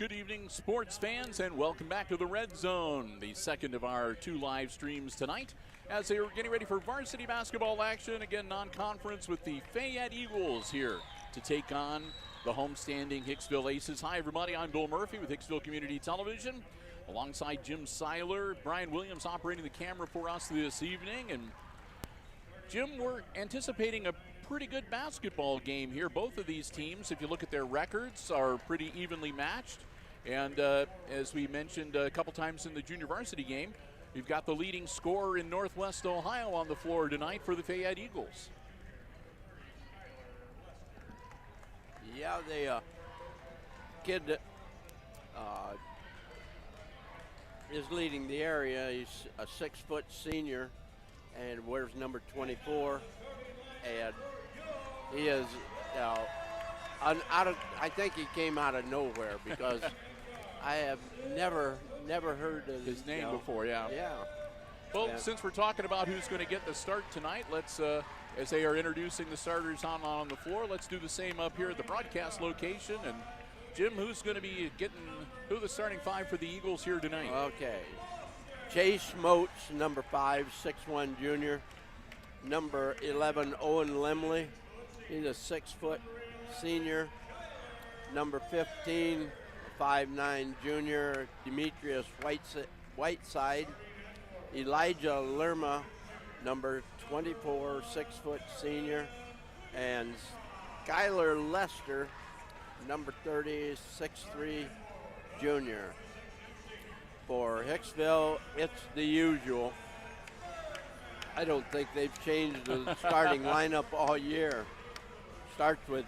good evening, sports fans, and welcome back to the Red Zone, the second of our 2 live streams tonight as they are getting ready for varsity basketball action. Again, non-conference with the Fayette Eagles here to take on the homestanding Hicksville Aces. Hi, everybody. I'm Bill Murphy with Hicksville Community Television, alongside Jim Seiler, Brian Williams operating the camera for us this evening. And Jim, we're anticipating a pretty good basketball game here. Both of these teams, if you look at their records, are pretty evenly matched. And as we mentioned a couple times in the junior varsity game, we've got the leading scorer in Northwest Ohio on the floor tonight for the Fayette Eagles. Yeah, the kid that is leading the area, he's a 6-foot senior and wears number 24. And he is, I think he came out of nowhere because I have never heard of his name before. Yeah. Well, Yeah. since we're talking about who's going to get the start tonight, let's, as they are introducing the starters on the floor, let's do the same up here at the broadcast location. And Jim, who's going to be who the starting 5 for the Eagles here tonight? Okay. Chase Moats, number 5, 6'1" junior. Number 11, Owen Lemley. He's a 6-foot senior. Number 15, 5'9" junior, Demetrius Whiteside. Elijah Lerma, number 24, 6-foot senior. And Skylar Lester, number 30, 6'3" junior. For Hicksville, it's the usual. I don't think they've changed the starting lineup all year. Starts with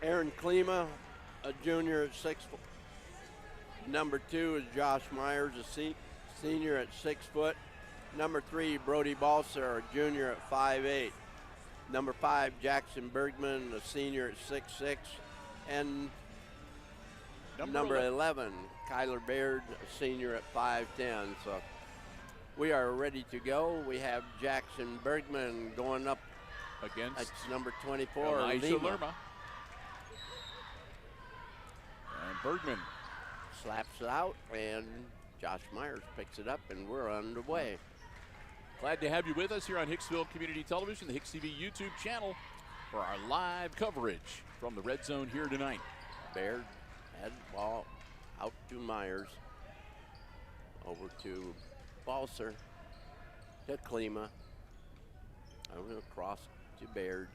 Aaron Klima, a junior at 6 foot. Number 2 is Josh Myers, a senior at 6 foot. Number 3, Brody Balser, a junior at 5'8". Number 5, Jackson Bergman, a senior at 6'6". And number 11, Kyler Baird, a senior at 5'10". So we are ready to go. We have Jackson Bergman going up against number 24, Elijah Lerma. And Bergman slaps it out, and Josh Myers picks it up, and we're underway. Glad to have you with us here on Hicksville Community Television, the HIX-TV YouTube channel, for our live coverage from the Red Zone here tonight. Baird had the ball out to Myers, over to Balser, to Klima, over across to Baird,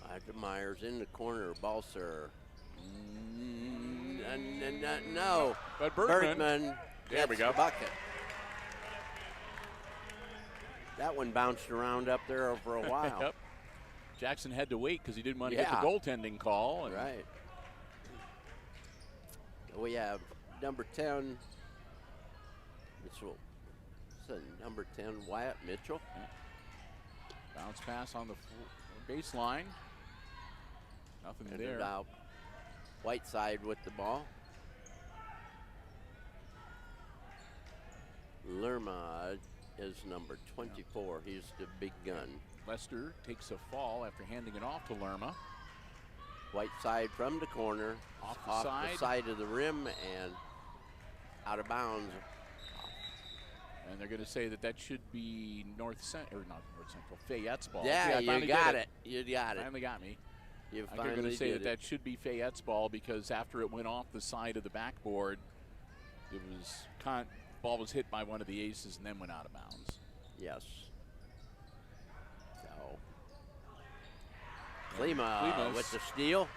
back to Myers, in the corner, Balser. No, but Bergman there we go. The bucket. That one bounced around up there for a while. Yep. Jackson had to wait because he didn't want to get the goaltending call. Right. We have number 10, Mitchell. Number 10, Wyatt Mitchell. Yeah. Bounce pass on the baseline. Nothing there. Out. Whiteside with the ball. Lerma is number 24. He's the big gun. Lester takes a fall after handing it off to Lerma. Whiteside from the corner, off the side of the rim, and out of bounds. And they're going to say that should be not North Central, Fayette's ball. Yeah, you got it. You got it. Finally got me. You I'm finally going to say did that should be Fayette's ball because after it went off the side of the backboard, it was ball was hit by one of the Aces and then went out of bounds. Yes. So Klima with the steal.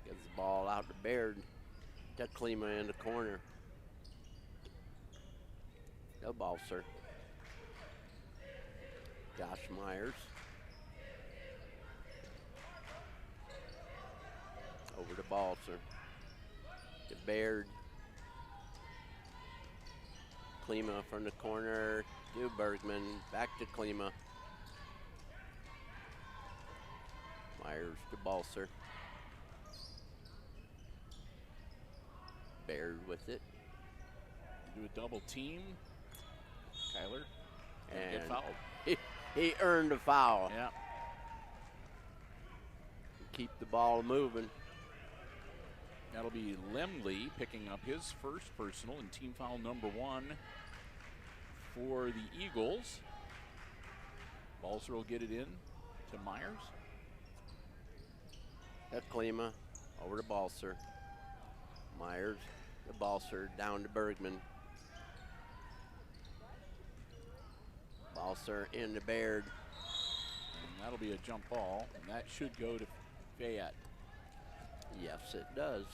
Gets the ball out to Baird. To Klima in the corner. No Balser. Josh Myers. Over to Balser. To Baird. Klima from the corner to Bergman. Back to Klima. Myers to Balser. Baird with it. Do a double team. Kyler. And get fouled. He earned a foul. Yeah. keep the ball moving. That'll be Lemley picking up his first personal and team foul number 1 for the Eagles. Balser will get it in to Myers. That's Klima over to Balser. Myers to Balser, down to Bergman. Balser into Baird. And that'll be a jump ball, and that should go to Fayette. Yes, it does.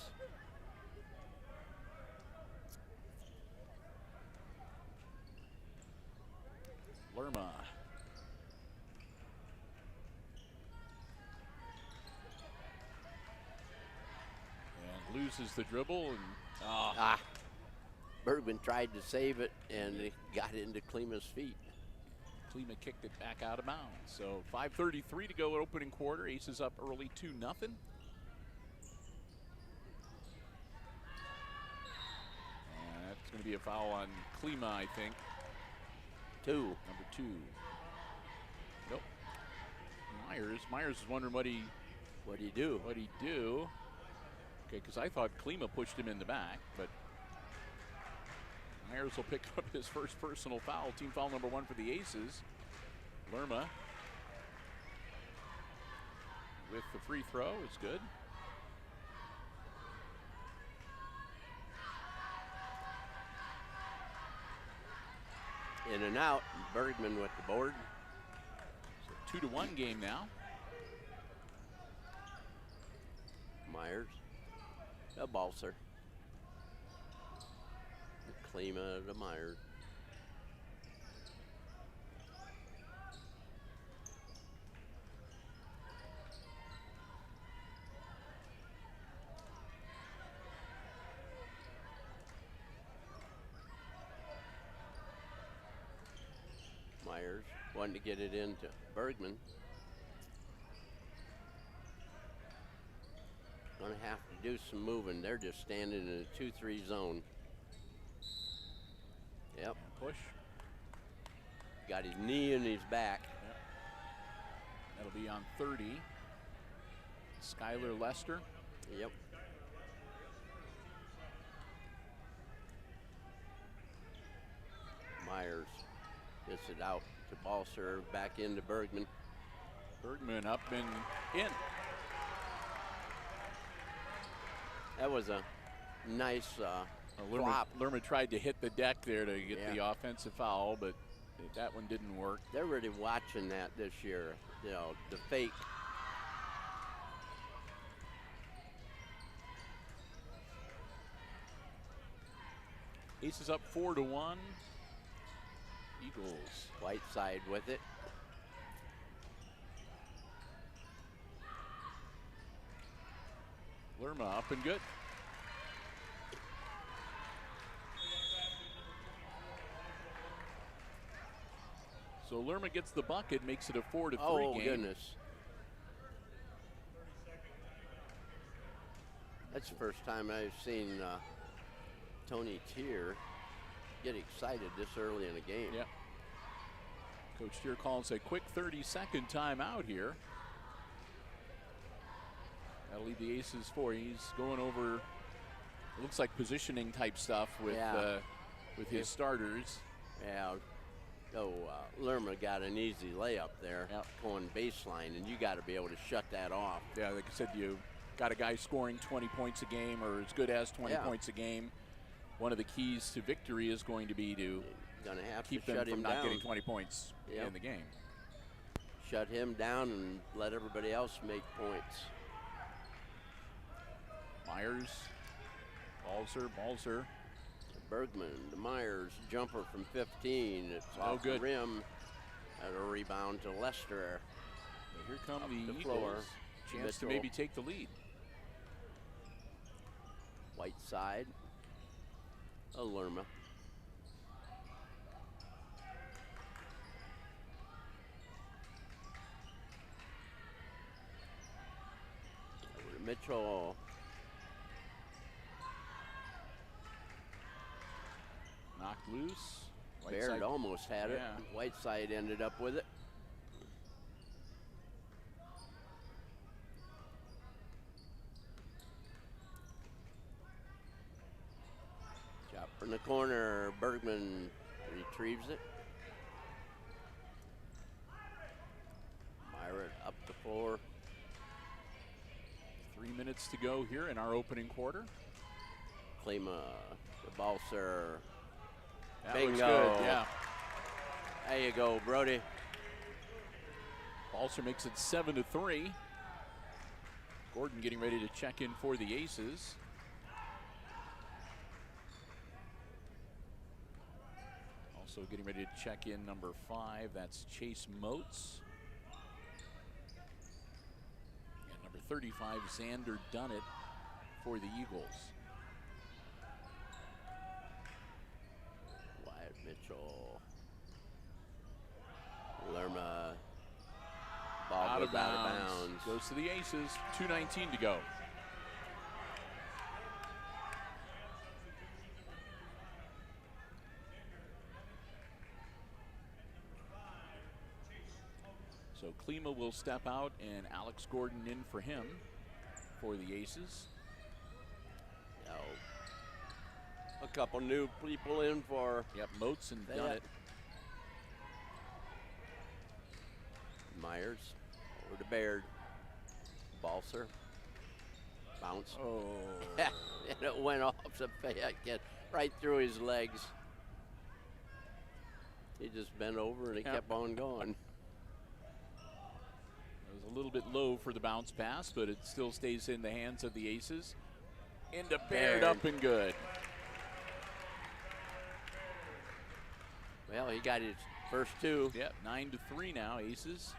Lerma. And loses the dribble, and Bergman tried to save it, and it got into Klima's feet. Klima kicked it back out of bounds. So 5:33 to go opening quarter. Aces up early 2-0. That's going to be a foul on Klima, I think. Number 2. Nope. Myers is wondering what he do. Okay, because I thought Klima pushed him in the back, but Myers will pick up his first personal foul. Team foul number 1 for the Aces. Lerma with the free throw. It's good. In and out, Bergman with the board. So 2-1 game now. Myers, a Balser. Klima to Myers. Myers wanting to get it into Bergman. Gonna have to do some moving. They're just standing in a 2-3 zone. Yep. Push. Got his knee in his back. Yep. That'll be on 30. Skylar Lester. Yep. Myers gets it out to Balser, back into Bergman. Bergman up and in. That was a nice flop. Lerma tried to hit the deck there to get the offensive foul, but that one didn't work. They're really watching that this year, you know, the fake. Aces up 4-1. Eagles. Whiteside with it. Lerma up and good. So Lerma gets the bucket, makes it a 4-3 game. Oh, goodness. That's the first time I've seen Tony Tier get excited this early in a game. Yeah. Coach Tier calls a quick 30-second timeout here. That'll leave the Aces 4. He's going over, it looks like positioning type stuff with his starters. Yeah. Oh, Lerma got an easy layup there, going baseline, and you got to be able to shut that off. Yeah, like I said, you got a guy scoring 20 points a game or as good as 20 points a game. One of the keys to victory is going to be to keep them from not getting 20 points in the game. Shut him down and let everybody else make points. Myers, Balser. Bergman to Myers, jumper from 15. It's off the rim. And a rebound to Lester. Well, here come the Eagles. Chance to maybe take the lead. Whiteside. Lerma. Over to Mitchell. Knocked loose. Baird almost had it. Whiteside ended up with it. in the corner. Bergman retrieves it. Myron up the floor. 3 minutes to go here in our opening quarter. Klima, the Balser. That Bingo. looks good, yeah. There you go, Brody. Balser makes it 7-3. Gordon getting ready to check in for the Aces. Also getting ready to check in number 5. That's Chase Moats. And number 35, Xander Dunnett for the Eagles. Wyatt Mitchell. Lerma. Ball Out goes of out of bounds. bounds. Goes to the Aces. 2:19 to go. So Klima will step out and Alex Gordon in for him for the Aces. Now, a couple new people in for Yep, Moats and Fayette. Dunnett. Myers. Over to Baird. Balser. Bounce. Oh. and it went off the Fayette kid right through his legs. He just bent over and he kept on going. It was a little bit low for the bounce pass, but it still stays in the hands of the Aces. Into Baird, up and good. Well, he got his first two. Yep, 9-3 now, Aces.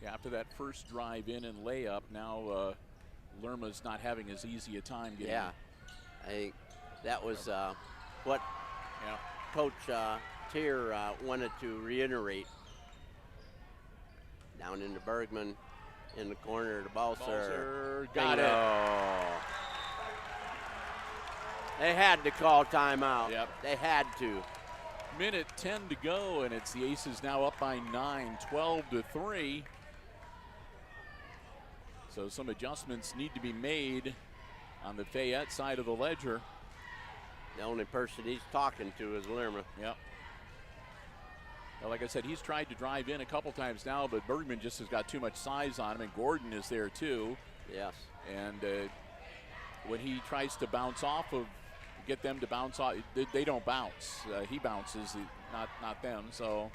After that first drive in and layup, now Lerma's not having as easy a time getting. Yeah, I think that was what Coach Tier wanted to reiterate. Down into Bergman, in the corner to Balser. Got Bingo. it. They had to call timeout. Yep. They had to. Minute 10 to go, and it's the Aces now up by 9, 12-3. So some adjustments need to be made on the Fayette side of the ledger. The only person he's talking to is Lerma. Yep. Well, like I said, he's tried to drive in a couple times now, but Bergman just has got too much size on him, and Gordon is there too. Yes. And when he tries to bounce off of, get them to bounce off, they don't bounce. He bounces, not them. So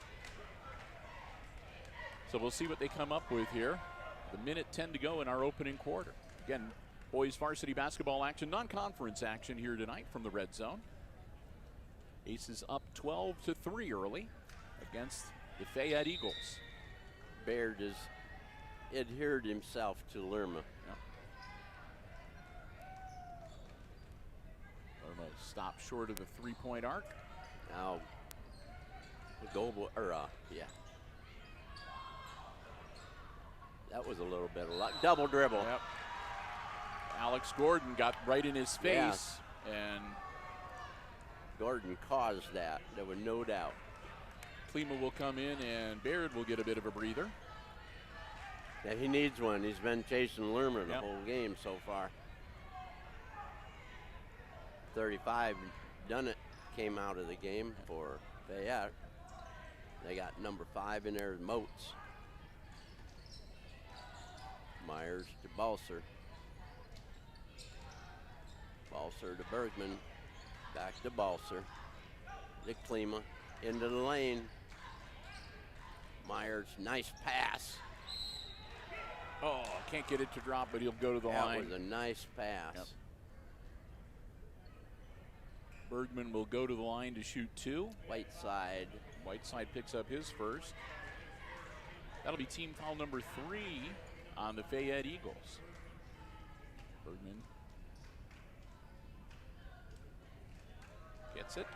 we'll see what they come up with here. The minute 10 to go in our opening quarter. Again, boys varsity basketball action, non-conference action here tonight from the red zone. Aces up 12-3 early against the Fayette Eagles. Baird has adhered himself to Lerma. Yep. Lerma stopped short of the three-point arc. Now, the goal, yeah. That was a little bit of luck. Double dribble. Yep. Alex Gordon got right in his face, and Gordon caused that. There was no doubt. Klima will come in, and Baird will get a bit of a breather. Yeah, he needs one. He's been chasing Lerma the Yep. whole game so far. 35, Dunnett came out of the game for Fayette. They got number 5 in there, Moats. Myers to Balser. Balser to Bergman. Back to Balser. To Klima. Into the lane. Myers, nice pass. Oh, can't get it to drop, but he'll go to the line. That was a nice pass. Yep. Bergman will go to the line to shoot 2. Whiteside. Whiteside picks up his first. That'll be team foul number 3 on the Fayette Eagles. Bergman gets it.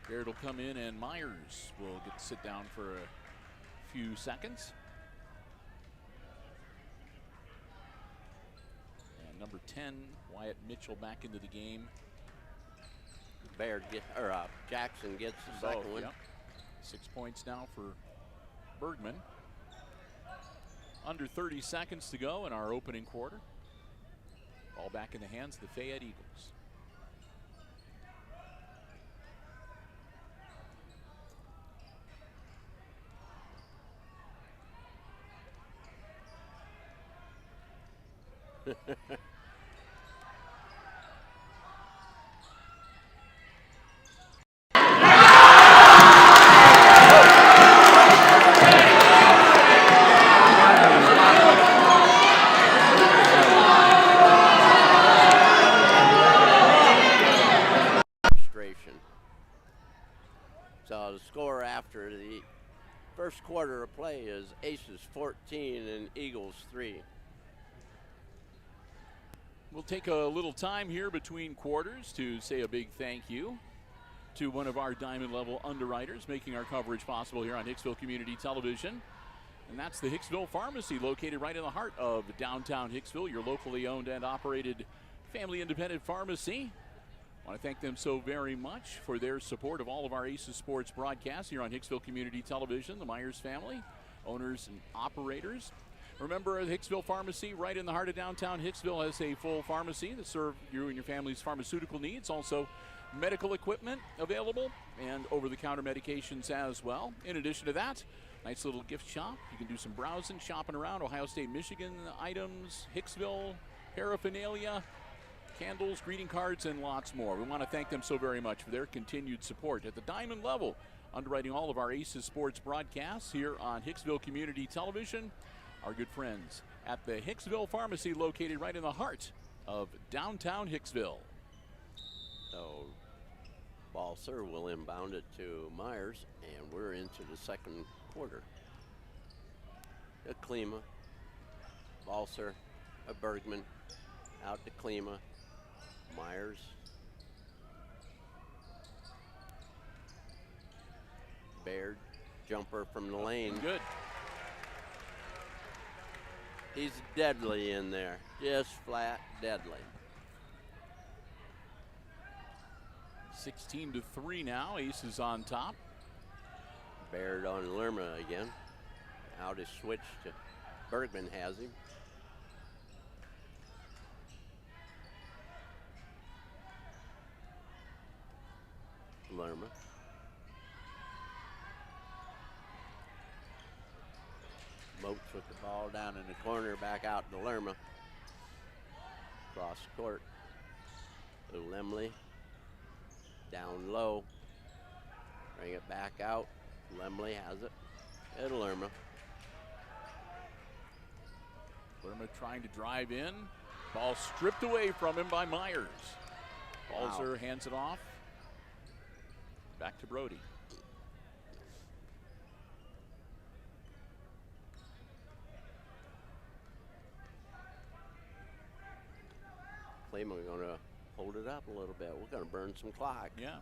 Baird will come in, and Myers will get to sit down for a few seconds. Number 10, Wyatt Mitchell back into the game. Jackson gets the second one. Yep. 6 points now for Bergman. Under 30 seconds to go in our opening quarter. Ball back in the hands of the Fayette Eagles. So the score after the first quarter of play is Aces 14 and Eagles 3. We'll take a little time here between quarters to say a big thank you to one of our diamond level underwriters making our coverage possible here on Hicksville Community Television. And that's the Hicksville Pharmacy, located right in the heart of downtown Hicksville, your locally owned and operated family independent pharmacy. I want to thank them so very much for their support of all of our Aces Sports broadcasts here on Hicksville Community Television, the Myers family, owners and operators. Remember, the Hicksville Pharmacy, right in the heart of downtown Hicksville, has a full pharmacy that serves you and your family's pharmaceutical needs. Also, medical equipment available and over-the-counter medications as well. In addition to that, nice little gift shop. You can do some browsing, shopping around, Ohio State, Michigan items, Hicksville, paraphernalia, candles, greeting cards, and lots more. We want to thank them so very much for their continued support at the diamond level, underwriting all of our Aces Sports broadcasts here on Hicksville Community Television. Our good friends at the Hicksville Pharmacy, located right in the heart of downtown Hicksville. So, Balser will inbound it to Myers, and we're into the second quarter. A Klima, Balser, a Bergman, out to Klima, Myers, Baird, jumper from the lane. Good. He's deadly in there, just flat deadly. 16-3 now, Aces on top. Baird on Lerma again. Out is switched to Bergman has him. Lerma. Moats with the ball down in the corner, back out to Lerma. Cross court. To Lemley. Down low. Bring it back out. Lemley has it. And Lerma. Lerma trying to drive in. Ball stripped away from him by Myers. Balzer hands it off. Back to Brody. We're going to hold it up a little bit. We're going to burn some clock. Yeah.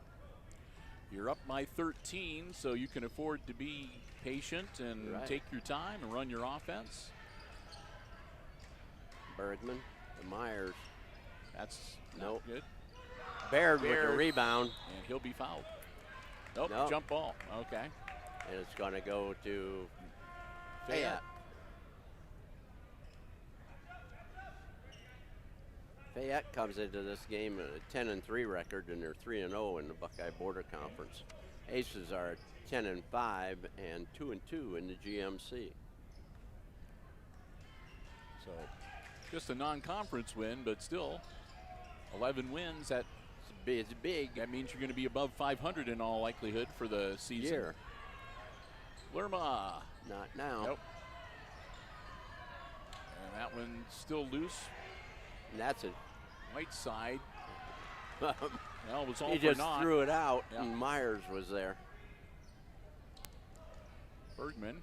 You're up by 13, so you can afford to be patient and take your time and run your offense. Bergman to Myers. That's nope. Good. Baird with a rebound. And he'll be fouled. Nope, jump ball. Okay. And it's going to go to Fayette. Fayette comes into this game at a 10-3 record, and they're 3-0 in the Buckeye Border Conference. Aces are 10-5 and 2-2 in the GMC. So just a non-conference win, but still 11 wins. It's big. That means you're going to be above 500 in all likelihood for the season. Year. Lerma. Not now. Nope. And that one's still loose. And that's it. Right side. Well, it was all he for just naught. threw it out, and Myers was there. Bergman.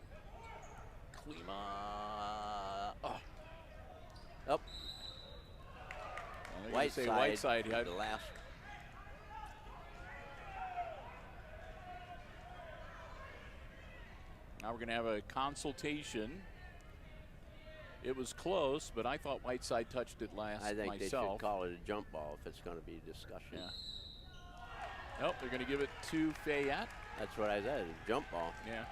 Klima. Up. Whiteside. The last. Now we're going to have a consultation It was close, but I thought Whiteside touched it last I think myself. they should call it a jump ball if it's going to be discussion. Yeah. Nope, they're going to give it to Fayette. That's what I said, a jump ball. Yeah.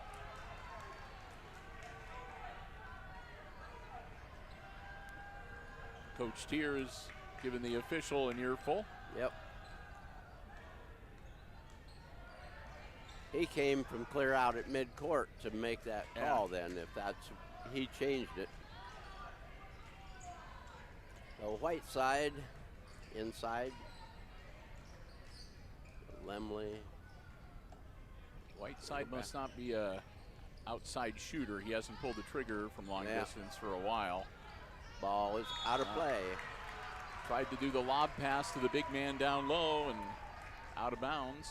Coach Tiers giving the official an earful. Yep. He came from clear out at midcourt to make that call then, if that's, he changed it. So Whiteside, inside. Lemley. Whiteside must not be a outside shooter. He hasn't pulled the trigger from long distance for a while. Ball is out of play. Tried to do the lob pass to the big man down low and out of bounds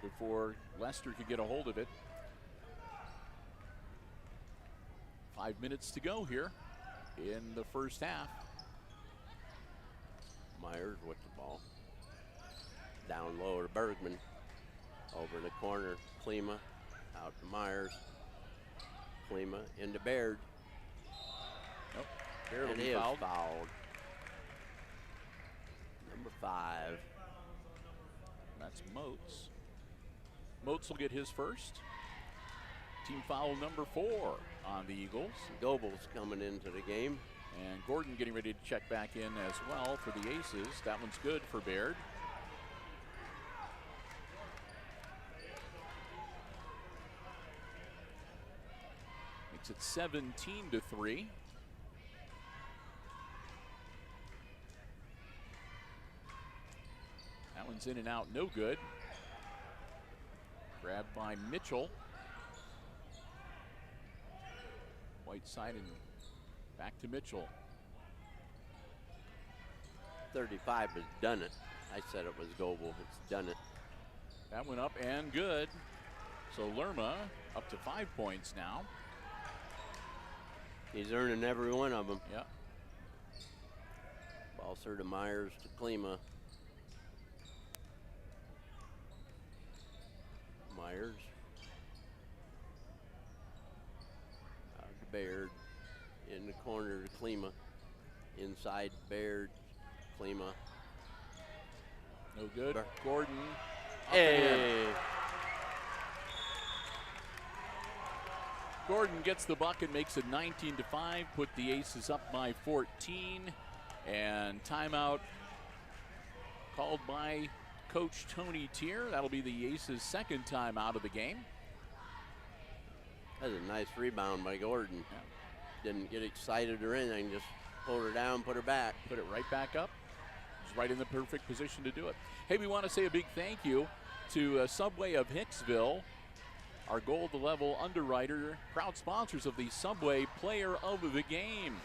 before Lester could get a hold of it. 5 minutes to go here in the first half. Myers with the ball. Down low to Bergman. Over in the corner, Klima. Out to Myers. Klima into Baird. Nope. Baird will be fouled. fouled. Number 5. That's Moats. Moats will get his first. Team foul number 4 on the Eagles. Goebel's coming into the game. And Gordon getting ready to check back in as well for the Aces. That one's good for Baird. Makes it 17-3. That one's in and out, no good. Grabbed by Mitchell. Whiteside and back to Mitchell. 35 has done it. I said it was Goebel. It's done it. That went up and good. So Lerma up to 5 points now. He's earning every one of them. Yeah. Ball through to Myers to Klima. Myers. Out to Baird. In the corner to Klima. Inside Baird. Klima. No good. Gordon. Hey. Gordon gets the bucket, makes it 19-5, put the Aces up by 14. And timeout called by Coach Tony Tier. That'll be the Aces' second time out of the game. That's a nice rebound by Gordon. Yeah. Didn't get excited or anything, just pulled her down, put her back. Put it right back up. He's right in the perfect position to do it. Hey, we want to say a big thank you to Subway of Hicksville, our gold level underwriter, proud sponsors of the Subway Player of the Game.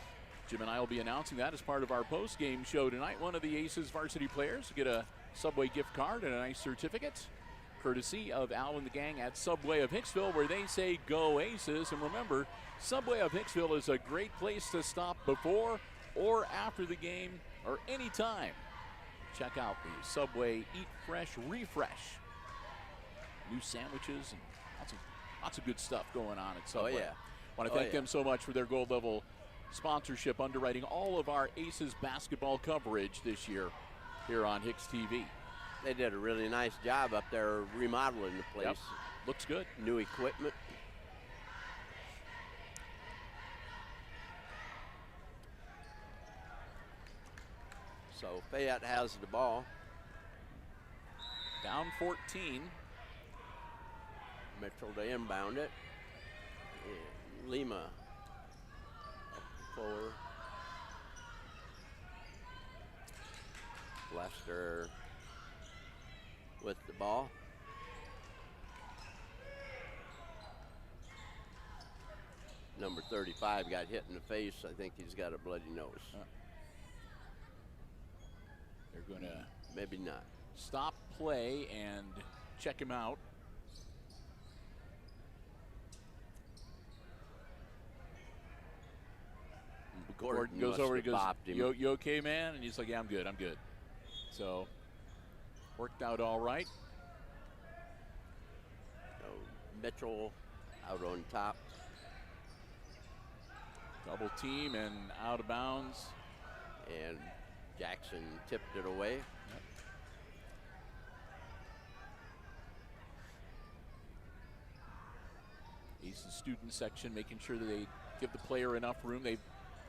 Jim and I will be announcing that as part of our post-game show tonight. One of the Aces varsity players will get a Subway gift card and a nice certificate, courtesy of Al and the gang at Subway of Hicksville, where they say go Aces. And remember, Subway of Hicksville is a great place to stop before or after the game or any time. Check out the Subway Eat Fresh Refresh. New sandwiches and lots of good stuff going on at Subway. Oh, yeah. Want to thank them so much for their gold level sponsorship, underwriting all of our Aces basketball coverage this year here on HIX-TV. They did a really nice job up there remodeling the place. Yep. Looks good. New equipment. So Fayette has the ball. Down 14. Mitchell to inbound it. And Lima up forward. Lester with the ball. Number 35 got hit in the face. I think he's got a bloody nose. They're going to maybe not stop play and check him out. Gordon goes over, he goes, you okay, man? And he's like, yeah, I'm good, I'm good. So, worked out all right. So Mitchell out on top. Double team and out of bounds. And Jackson tipped it away. Yep. Aces student section making sure that they give the player enough room. They've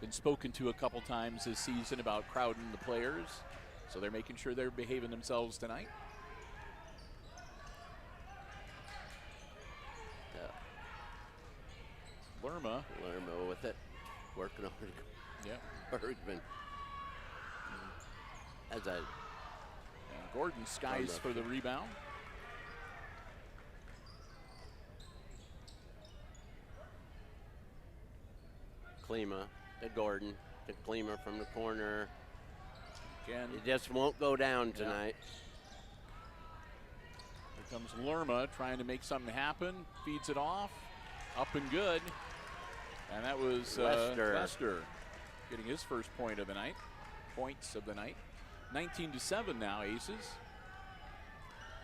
been spoken to a couple times this season about crowding the players, so they're making sure they're behaving themselves tonight. Lerma with it, working on it. Yeah. Bergman. As a And Gordon skies for the rebound. Klima to Gordon to Klima from the corner. Again, It just won't go down tonight. Here comes Lerma trying to make something happen. Feeds it off. Up and good. And that was Lester getting his first point of the night. Points of the night. 19-7 now, Aces.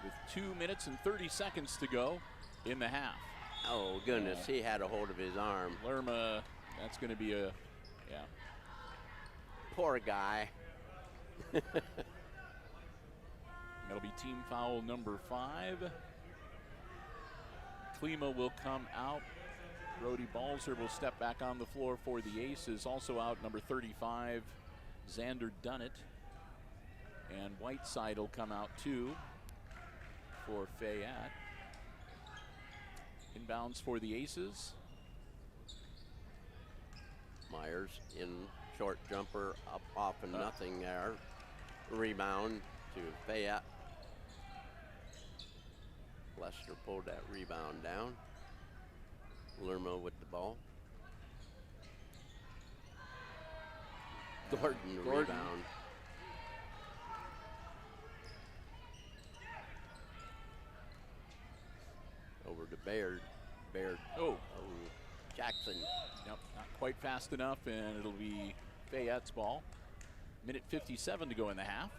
With 2 minutes and 30 seconds to go in the half. Oh, goodness. He had a hold of his arm. Lerma, that's going to be a, Poor guy. That'll be team foul number 5. Klima will come out. Brody Balzer will step back on the floor for the Aces. Also out, number 35, Xander Dunnett. And Whiteside will come out too for Fayette. Inbounds for the Aces. Myers in short jumper, up off and nothing there. Rebound to Fayette. Lester pulled that rebound down. Lerma with the ball. Gordon rebound. Over to Baird. Oh, Jackson. Yep, not quite fast enough, and it'll be Fayette's ball. Minute 57 to go in the half.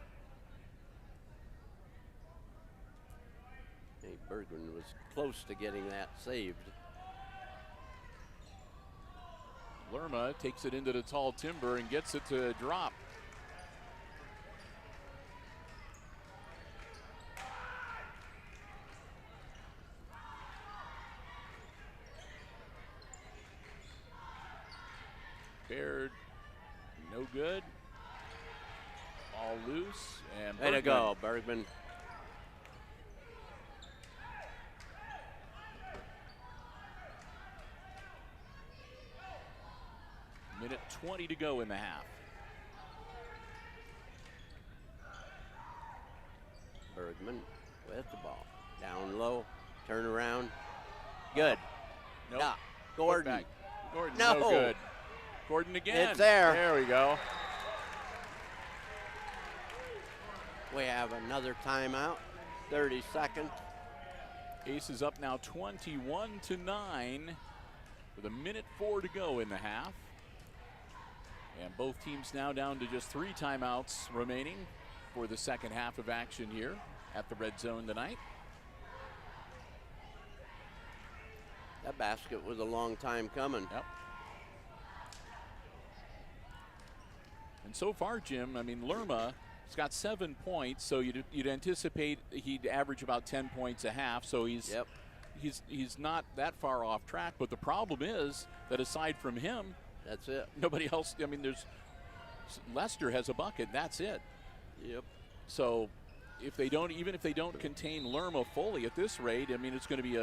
Hey, Bergman was close to getting that saved. Lerma takes it into the tall timber and gets it to drop. Baird, no good. Ball loose, and Way to go, Bergman. Minute 20 to go in the half. Bergman with the ball. Down low, turn around. Good. Nope. Yeah. Gordon. Gordon, no good. Gordon again. It's there. There we go. We have another timeout. 30 seconds. Aces up now 21-9 with 1:04 to go in the half. And both teams now down to just 3 timeouts remaining for the second half of action here at the Red Zone tonight. That basket was a long time coming. Yep. And so far, Jim, I mean, Lerma has got 7 points, so you'd anticipate he'd average about 10 points a half. So he's not that far off track. But the problem is that aside from him, that's it. Nobody else. I mean, Lester has a bucket. That's it. Yep. So even if they don't contain Lerma fully at this rate, I mean, it's going to be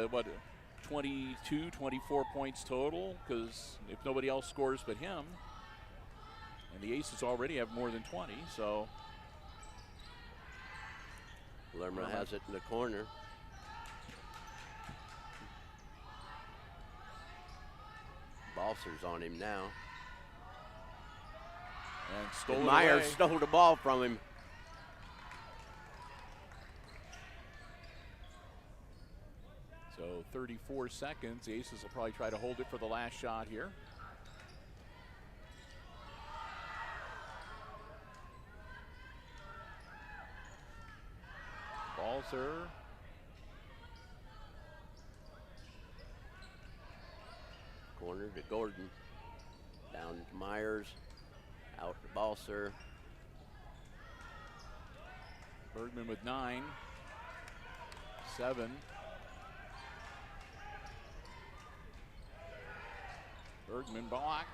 22, 24 points total, because if nobody else scores but him, and the Aces already have more than 20, so. Lerma has it in the corner. Balser's on him now. And Myers stole the ball from him. So 34 seconds. The Aces will probably try to hold it for the last shot here. Balzer. Corner to Gordon. Down to Myers. Out to Balser. Bergman with 9. 7. Bergman blocked.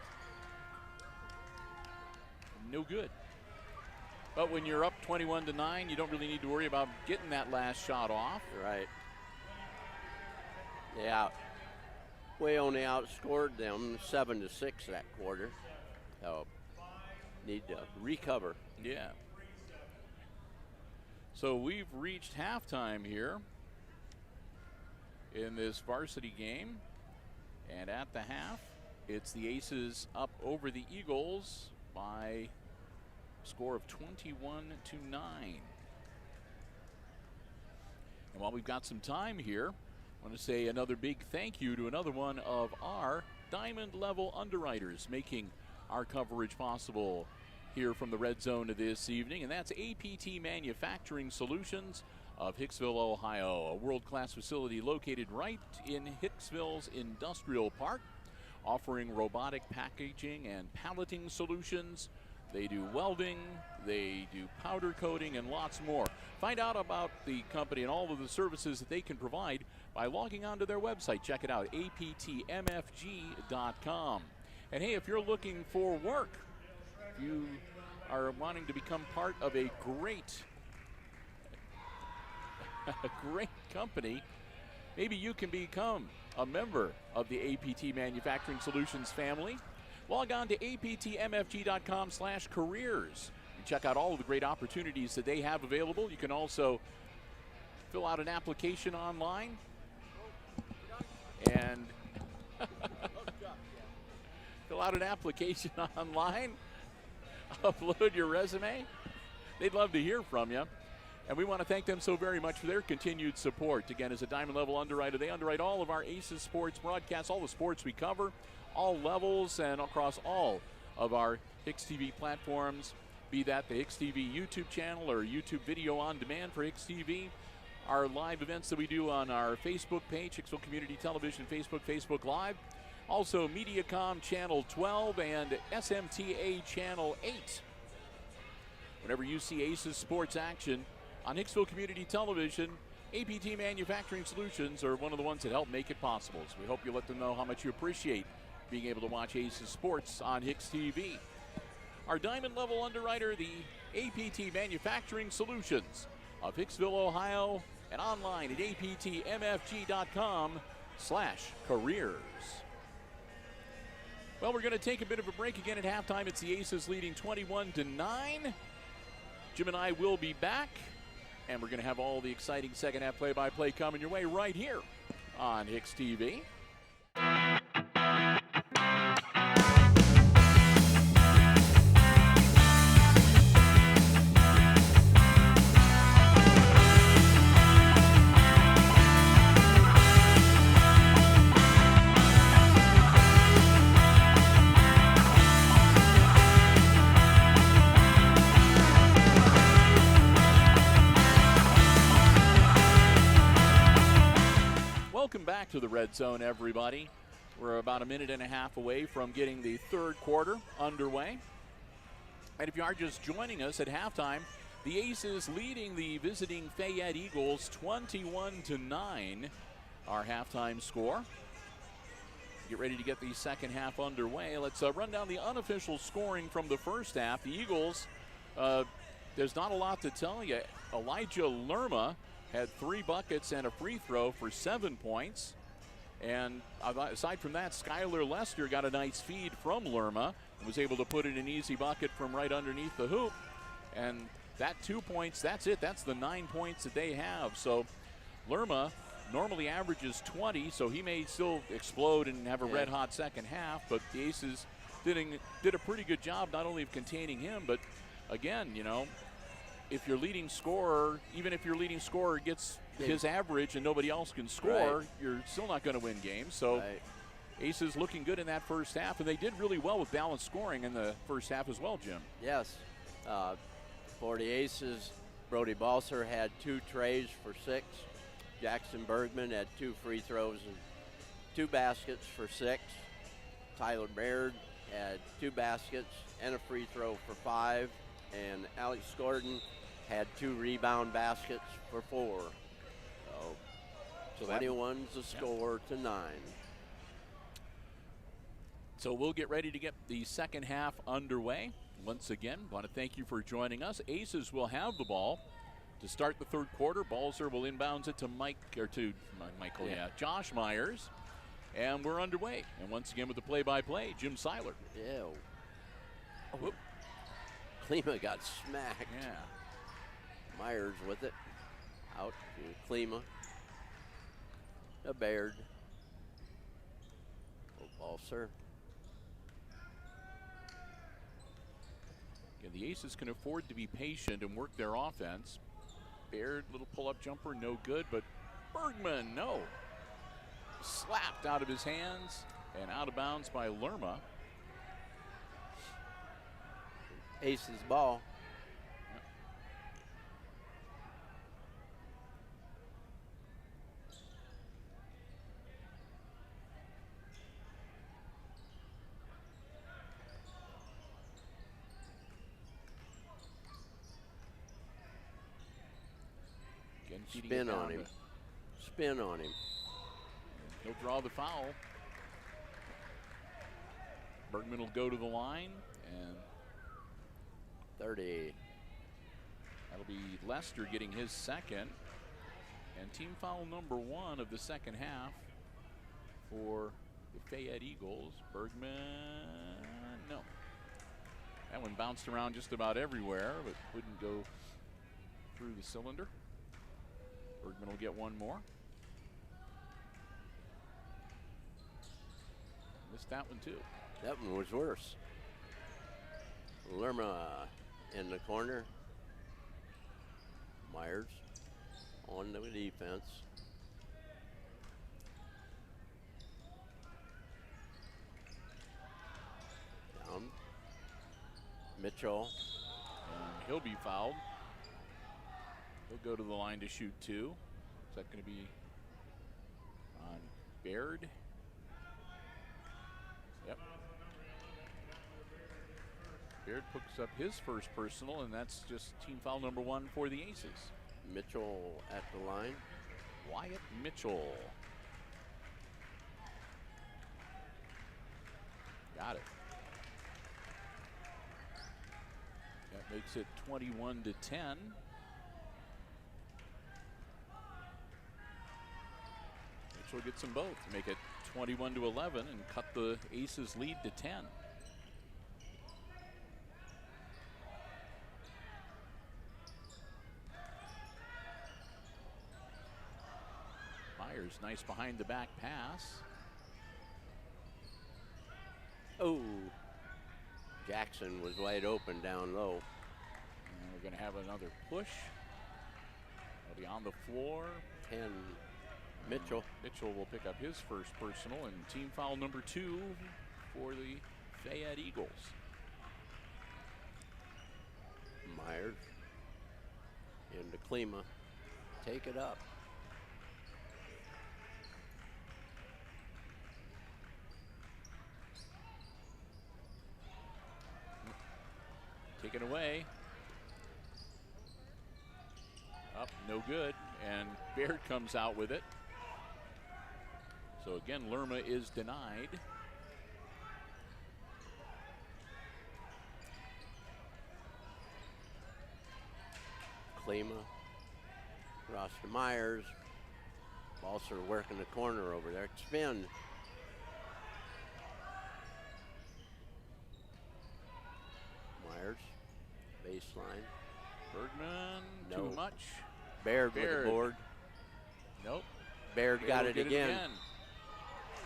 No good. But when you're up 21-9, you don't really need to worry about getting that last shot off. Right. Yeah. We only outscored them 7-6 that quarter. So need to recover. Yeah. So we've reached halftime here in this varsity game. And at the half, it's the Aces up over the Eagles by a score of 21-9. And while we've got some time here, I want to say another big thank you to another one of our diamond level underwriters making our coverage possible here from the Red Zone this evening, and that's APT Manufacturing Solutions of Hicksville, Ohio, a world-class facility located right in Hicksville's Industrial Park, offering robotic packaging and palleting solutions. They do welding, they do powder coating, and lots more. Find out about the company and all of the services that they can provide by logging onto their website. Check it out, aptmfg.com. And hey, if you're looking for work, if you are wanting to become part of a great company, maybe you can become a member of the APT Manufacturing Solutions family. Log on to aptmfg.com/careers. Check out all of the great opportunities that they have available. You can also fill out an application online and upload your resume. They'd love to hear from you. And we want to thank them so very much for their continued support. Again, as a diamond level underwriter, they underwrite all of our Aces sports broadcasts, all the sports we cover, all levels, and across all of our HIX-TV platforms, be that the HIX-TV YouTube channel or YouTube video on demand for HIX-TV, our live events that we do on our Facebook page, Hicksville Community Television Facebook Live, also Mediacom Channel 12 and SMTA Channel 8. Whenever you see Aces sports action on Hicksville Community Television, APT Manufacturing Solutions are one of the ones that help make it possible. So we hope you let them know how much you appreciate being able to watch Aces sports on HIX-TV. Our diamond level underwriter, the APT Manufacturing Solutions of Hicksville, Ohio, and online at aptmfg.com/careers. Well, we're going to take a bit of a break again at halftime. It's the Aces leading 21-9. Jim and I will be back, and we're going to have all the exciting second half play-by-play coming your way right here on HIX-TV. Welcome back to the Red Zone, everybody. We're about a minute and a half away from getting the third quarter underway. And if you are just joining us at halftime, the Aces leading the visiting Fayette Eagles 21-9, our halftime score. Get ready to get the second half underway. Let's run down the unofficial scoring from the first half. The Eagles, there's not a lot to tell you. Elijah Lerma had 3 buckets and a free throw for 7 points. And aside from that, Skylar Lester got a nice feed from Lerma and was able to put in an easy bucket from right underneath the hoop. And that 2 points, that's it. That's the 9 points that they have. So Lerma normally averages 20, so he may still explode and have a red-hot second half. But the Aces did a pretty good job not only of containing him, but again, you know, if your leading scorer, even if your leading scorer gets his average and nobody else can score, you're still not going to win games. So Aces looking good in that first half, and they did really well with balanced scoring in the first half as well, Jim. Yes. For the Aces, Brody Balser had 2 trays for 6. Jackson Bergman had 2 free throws and 2 baskets for 6. Tyler Baird had 2 baskets and a free throw for 5, and Alex Gordon had 2 rebound baskets for 4. So 21's the score to 9. So we'll get ready to get the second half underway. Once again, want to thank you for joining us. Aces will have the ball to start the third quarter. Balzer will inbounds it to Josh Myers. And we're underway. And once again with the play-by-play, Jim Seiler. Yeah. Oh. Klima got smacked. Yeah. Myers with it. Out to Klima. To Baird. Balzer. Again, the Aces can afford to be patient and work their offense. Baird, little pull-up jumper, no good, but Bergman, no. Slapped out of his hands and out of bounds by Lerma. Aces ball. Spin on him. Spin on him. He'll draw the foul. Bergman will go to the line, and 30. That'll be Lester getting his second. And team foul number 1 of the second half for the Fayette Eagles. Bergman, no. That one bounced around just about everywhere, but wouldn't go through the cylinder. Bergman will get one more. Missed that one too. That one was worse. Lerma in the corner. Myers on the defense. Down. Mitchell. And he'll be fouled. He'll go to the line to shoot 2. Is that going to be on Baird? Yep. Baird picks up his first personal, and that's just team foul number 1 for the Aces. Mitchell at the line. Wyatt Mitchell. Got it. That makes it 21-10. Mitchell gets them both to make it 21-11 and cut the Aces lead to 10. Myers, nice behind the back pass. Oh, Jackson was wide open down low. And we're going to have another push. He'll be on the floor. 10. Mitchell. Mitchell will pick up his first personal, and team foul number 2 for the Fayette Eagles. Myers into Klima. Take it up. Taken away. Up, no good, and Baird comes out with it. So again, Lerma is denied. Klima. Ross to Myers. Balzer working the corner over there. Spin. Myers. Baseline. Bergman, no. Too much. Baird with the board. Nope. Baird got it again.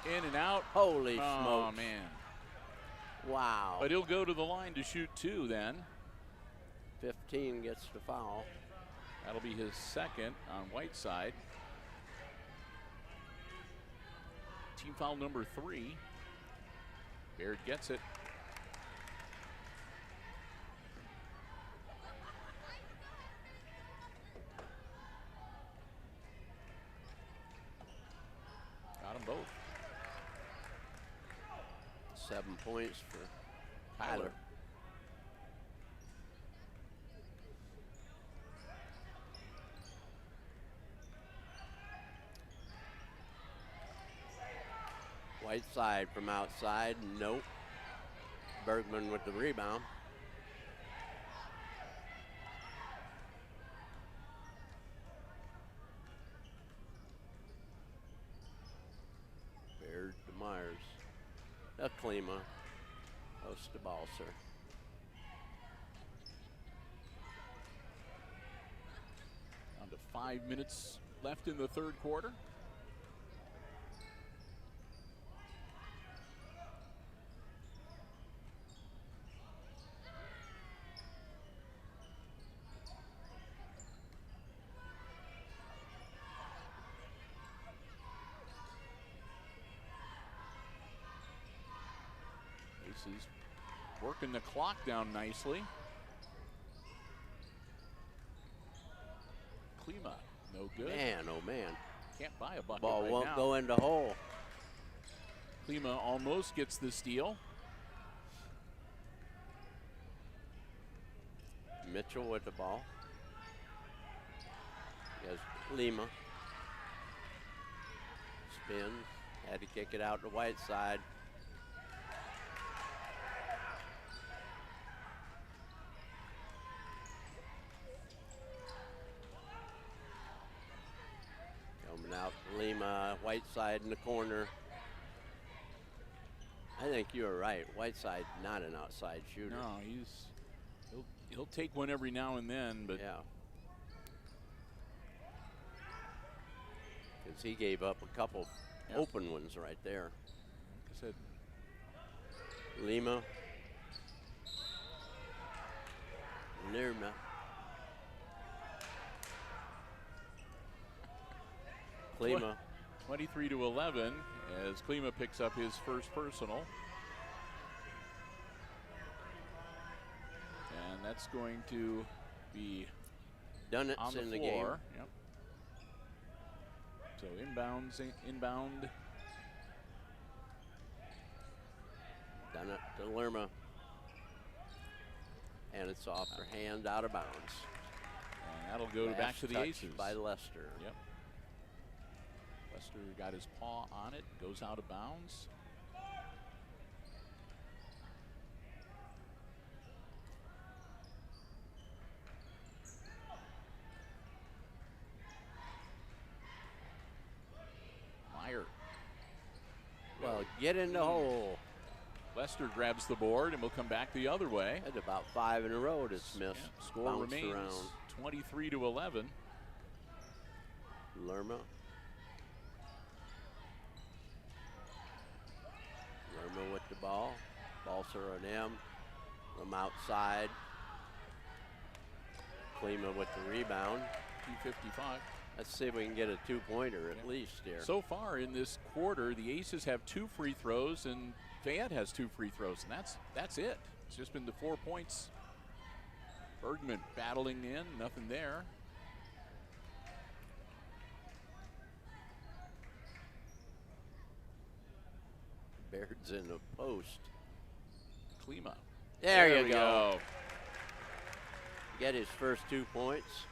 In and out. Holy smokes. Oh, man. Wow. But he'll go to the line to shoot 2 then. 15 gets the foul. That'll be his second on Whiteside. Team foul number 3. Baird gets it. Got them both. 7 points for Tyler. Whiteside from outside, nope. Bergman with the rebound. Baird to Myers. Klima. Close to Balser. Down to 5 minutes left in the third quarter. Aces working the clock down nicely. Klima, no good. Man, oh man. Can't buy a bucket Ball right won't now. go in the hole. Klima almost gets the steal. Mitchell with the ball. He has Lima. Spins. Had to kick it out to Whiteside. Coming out Lima. Whiteside in the corner. I think you were right. Whiteside not an outside shooter. No, he'll take one every now and then, but yeah. Because he gave up a couple open ones right there. Like I said, Lima. Lerma. Klima. 23-11 as Klima picks up his first personal. And that's going to be Done it on the in the floor. game. Yep. So inbound. Done it to Lerma. And it's off their hand, out of bounds. And that'll go back to the touch Aces. by Lester. Yep. Lester got his paw on it, goes out of bounds. Meyer. Well, get in the hole. Lester grabs the board and will come back the other way. That's about 5 in a row that's missed. Yeah, score Bounced remains around. 23-11. Lerma. Lerma with the ball. Balser on him. From outside. Klima with the rebound. 2:55. Let's see if we can get a 2-pointer at least here. So far in this quarter, the Aces have 2 free throws and Fayette has 2 free throws, and that's it. It's just been the 4 points. Bergman battling in, nothing there. Baird's in the post. Klima. There you we go. Get his first 2 points.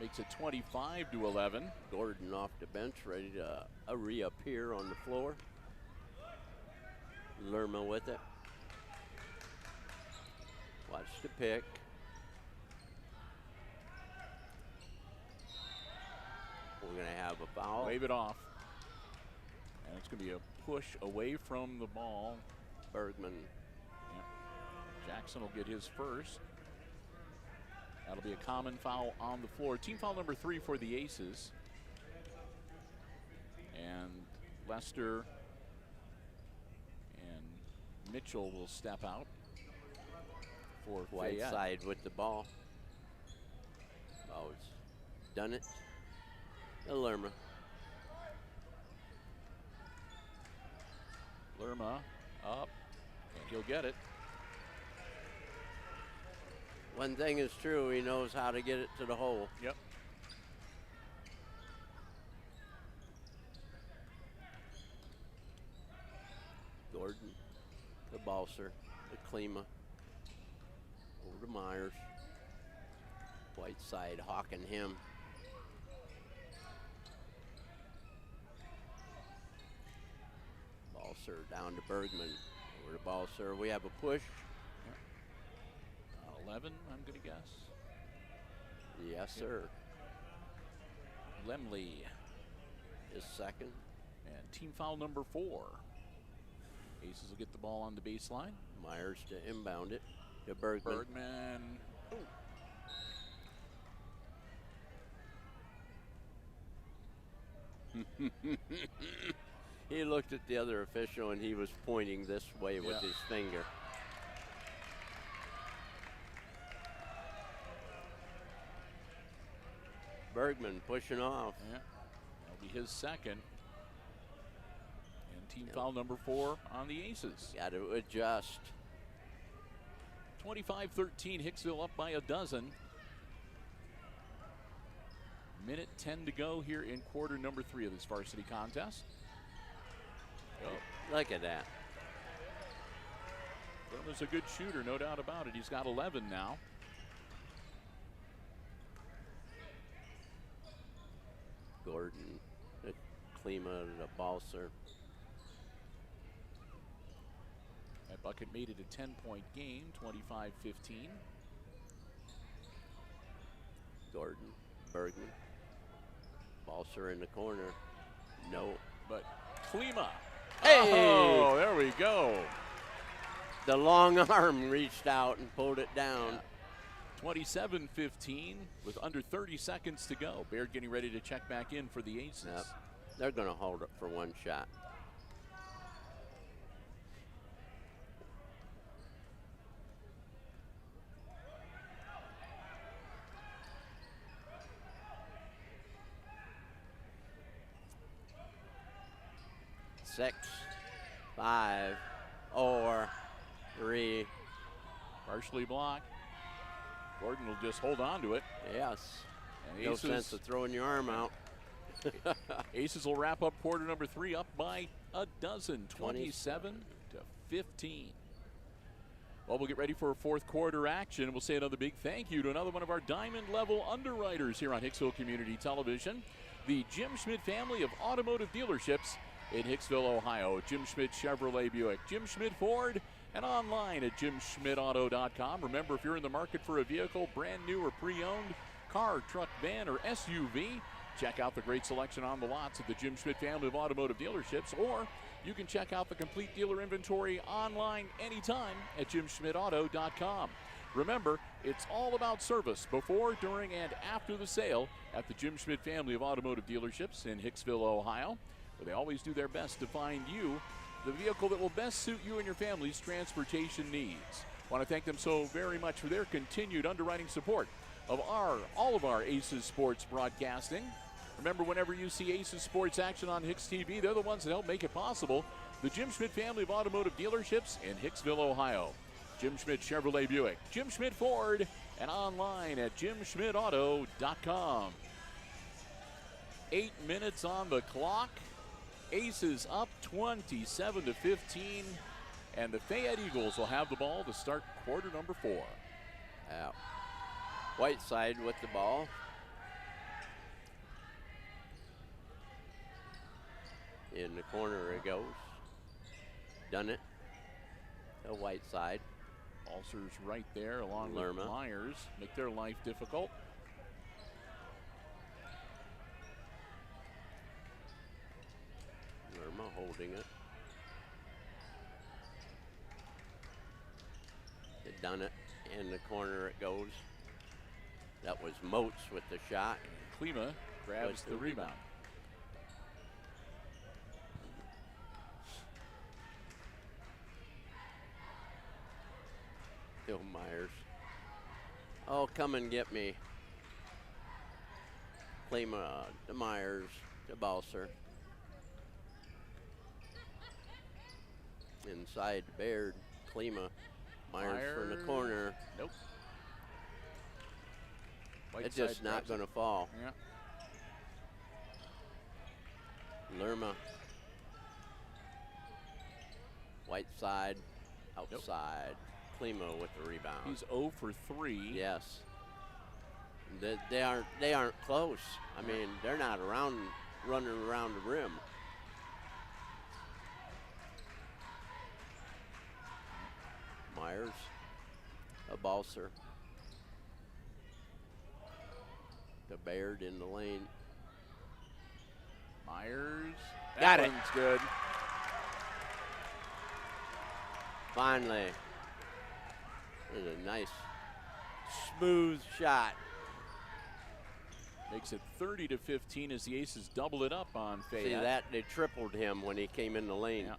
Makes it 25-11. Gordon off the bench, ready to reappear on the floor. Lerma with it. Watch the pick. We're going to have a foul. Wave it off. And it's going to be a push away from the ball. Bergman. Yeah. Jackson will get his first. That'll be a common foul on the floor. Team foul number 3 for the Aces. And Lester and Mitchell will step out for Fayette. Whiteside with the ball. Oh, it's done it. Lerma. Lerma up, and he'll get it. One thing is true, he knows how to get it to the hole. Yep. Gordon. to Balser, to Klima, over to Myers. Whiteside hawking him. Balser down to Bergman, over to Balser. We have a push. 11, I'm going to guess. Yes, sir. Lemley Is second. and team foul number 4. Aces will get the ball on the baseline. Myers to inbound it to Bergman. Bergman. He looked at the other official and he was pointing this way with his finger. Bergman pushing off. Yeah, that'll be his second. And team foul number 4 on the Aces. Got to adjust. 25-13, Hicksville up by a dozen. Minute 10 to go here in quarter number 3 of this varsity contest. Look at that. Gilman's a good shooter, no doubt about it. He's got 11 now. Gordon, Klima to Balser. That bucket made it a 10-point game, 25-15. Gordon, Bergman. Balser in the corner. No. But Klima. Hey! Oh, there we go. The long arm reached out and pulled it down. 27-15 with under 30 seconds to go. Baird getting ready to check back in for the Aces. Yep. They're going to hold it for one shot. Six, 5, 4, 3. Partially blocked. Gordon will just hold on to it. Yes. And No Aces, sense of throwing your arm out. Aces will wrap up quarter number 3 up by a dozen, 27-15. Well, we'll get ready for a fourth quarter action. We'll say another big thank you to another one of our diamond level underwriters here on Hicksville Community Television, the Jim Schmidt family of automotive dealerships in Hicksville, Ohio. Jim Schmidt Chevrolet Buick, Jim Schmidt Ford, and online at jimschmidtauto.com. Remember, if you're in the market for a vehicle, brand new or pre-owned, car, truck, van, or SUV, check out the great selection on the lots of the Jim Schmidt family of automotive dealerships, or you can check out the complete dealer inventory online anytime at jimschmidtauto.com. Remember, it's all about service before, during, and after the sale at the Jim Schmidt family of automotive dealerships in Hicksville, Ohio, where they always do their best to find you the vehicle that will best suit you and your family's transportation needs. I want to thank them so very much for their continued underwriting support of all of our Aces Sports broadcasting. Remember, whenever you see Aces Sports action on HIX-TV, they're the ones that help make it possible. The Jim Schmidt family of automotive dealerships in Hicksville, Ohio. Jim Schmidt Chevrolet Buick, Jim Schmidt Ford, and online at jimschmidtauto.com. 8 minutes on the clock. Aces up 27-15, and the Fayette Eagles will have the ball to start quarter number 4. Out. Whiteside with the ball. In the corner it goes. Done it. The Whiteside. Balser's right there along Lerma. with Myers. Make their life difficult. Lerma holding it. They done it. In the corner it goes. That was Moats with the shot. Klima grabs the rebound. Bill Myers. Oh, come and get me. Klima to Myers to Balser. Inside to Baird. Klima. Myers from the corner. Nope. It's just not going to fall. Yeah. Lerma. Whiteside. outside. Klima with the rebound. He's 0 for 3. Yes. They aren't close. I mean, they're not running around the rim. Myers, a Balser. To Baird in the lane. Myers. Got that it. one's good. Finally. This is a nice, smooth shot. Makes it 30-15 as the Aces double it up on Fayette. See that? They tripled him when he came in the lane. Yeah.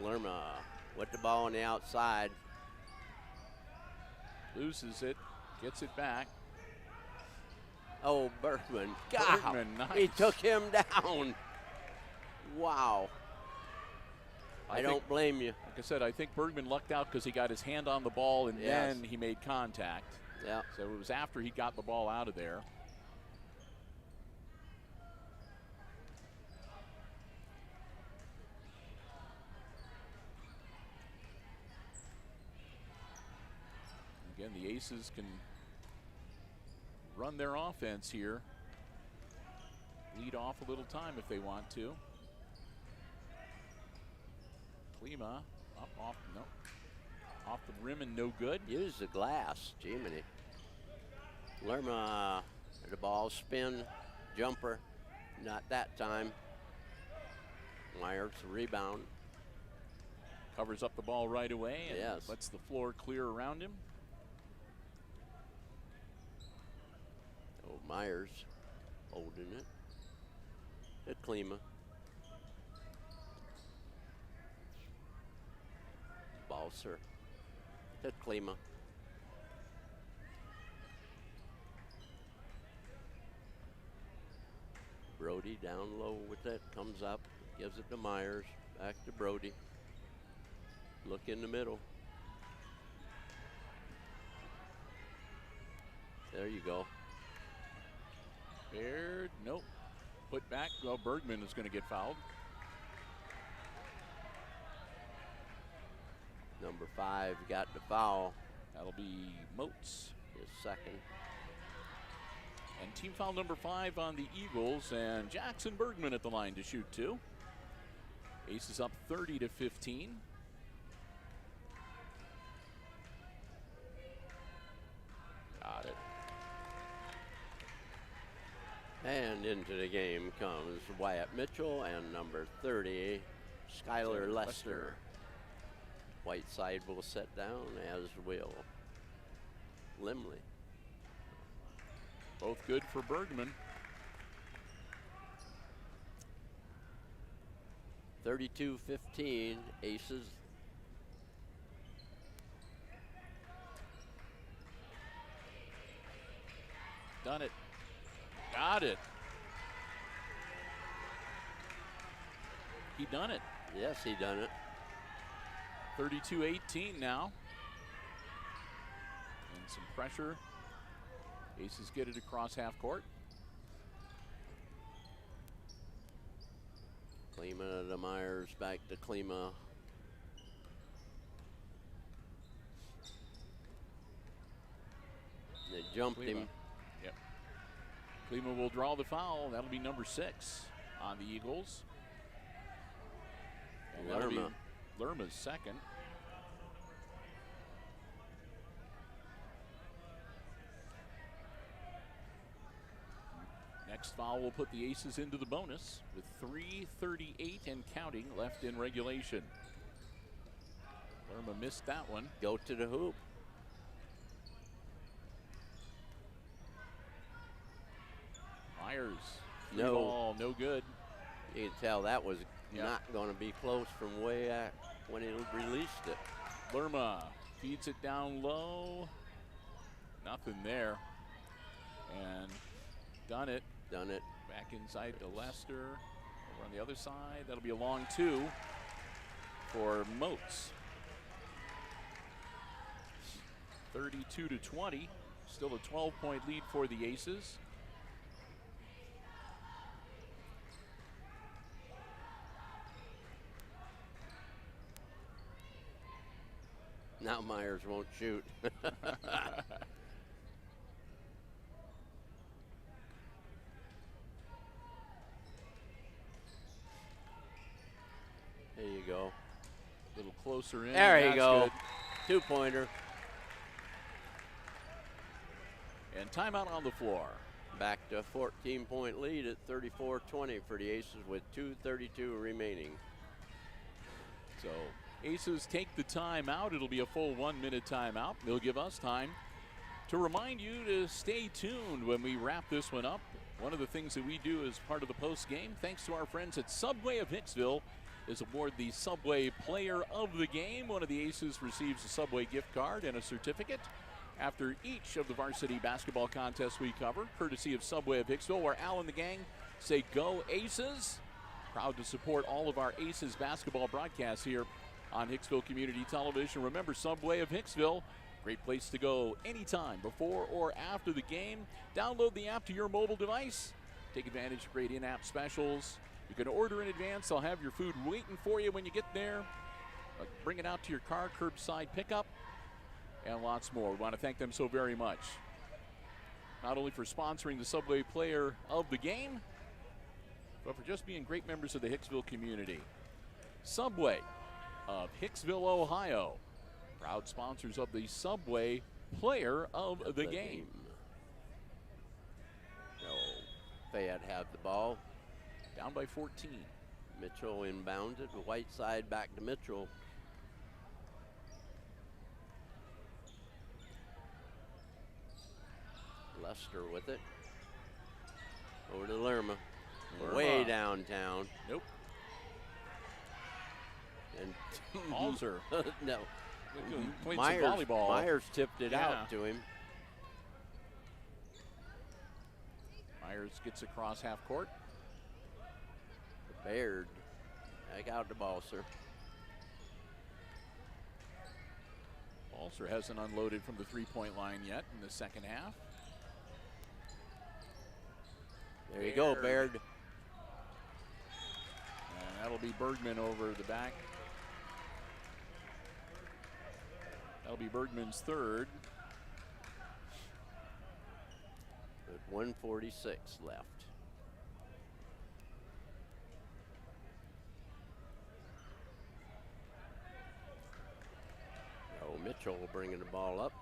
Lerma with the ball on the outside. Loses it, gets it back. Oh, Bergman. God, Bergman, nice. he took him down. Wow. I don't blame you. Like I said, I think Bergman lucked out because he got his hand on the ball and Yes. then he made contact. Yeah. So it was after he got the ball out of there. Again, the Aces can run their offense here. Lead off a little time if they want to. Klima up off, no. Off the rim and no good. Use the glass, Jiminy. Lerma, the ball spin, jumper, not that time. Myers rebound. Covers up the ball right away and Yes. lets the floor clear around him. Oh, Myers holding it. To Klima. Balser. To Klima. Brody down low with it, comes up, gives it to Myers, back to Brody. Look in the middle. There you go. Baird, nope. Put back, well, Bergman is going to get fouled. Number 5 got the foul, That'll be Moats. his second. And team foul number 5 on the Eagles, and Jackson Bergman at the line to shoot 2. Aces up 30-15. Got it. And into the game comes Wyatt Mitchell and number 30, Skylar Lester. Whiteside will sit down, as will Limley. Both good for Bergman. 32-15, Aces. Done it. Got it. He done it. Yes, he done it. 32-18 now. And some pressure. Aces get it across half court. Klima to Myers, back to Klima. They jumped him. Yep. Klima will draw the foul. That'll be number 6 on the Eagles. And that'll be Lerma's second. Next foul will put the Aces into the bonus with 3:38 and counting left in regulation. Lerma missed that one. Go to the hoop. Myers, No. ball, no good. You can tell that was Yeah. not going to be close from way out when he released it. Lerma feeds it down low. Nothing there. And done it. Done it. Back inside to Lester. Over on the other side. That'll be a long 2 for Moats. 32-20. Still a 12-point lead for the Aces. Now Myers won't shoot. There you go. A little closer in. There you That's go. Good. Two-pointer. And timeout on the floor. Back to a 14-point lead at 34-20 for the Aces with 2:32 remaining. So Aces take the timeout. It'll be a full 1 minute timeout. They'll give us time to remind you to stay tuned when we wrap this one up. One of the things that we do as part of the post game, thanks to our friends at Subway of Hicksville, is award the Subway Player of the Game. One of the Aces receives a Subway gift card and a certificate after each of the varsity basketball contests we cover, courtesy of Subway of Hicksville, where Al and the gang say go Aces. Proud to support all of our Aces basketball broadcasts here on Hicksville Community Television. Remember, Subway of Hicksville, great place to go anytime before or after the game. Download the app to your mobile device. Take advantage of great in-app specials. You can order in advance. They'll have your food waiting for you when you get there. Bring it out to your car, curbside pickup, and lots more. We want to thank them so very much. Not only for sponsoring the Subway Player of the Game, but for just being great members of the Hicksville community. Subway of Hicksville, Ohio, proud sponsors of the Subway Player of the Game. No, Fayette have the ball. Down by 14. Mitchell inbounds it. Whiteside back to Mitchell. Lester with it. Over to Lerma. Way downtown. Nope. And Alzer. No. Played some volleyball. Myers tipped it out to him. Myers gets across half court. Baird. Back out to Balser. Balser hasn't unloaded from the three-point line yet in the second half. There you go, Baird. And that'll be Bergman over the back. That'll be Bergman's third. With 1:46 left. Oh, Mitchell bringing the ball up.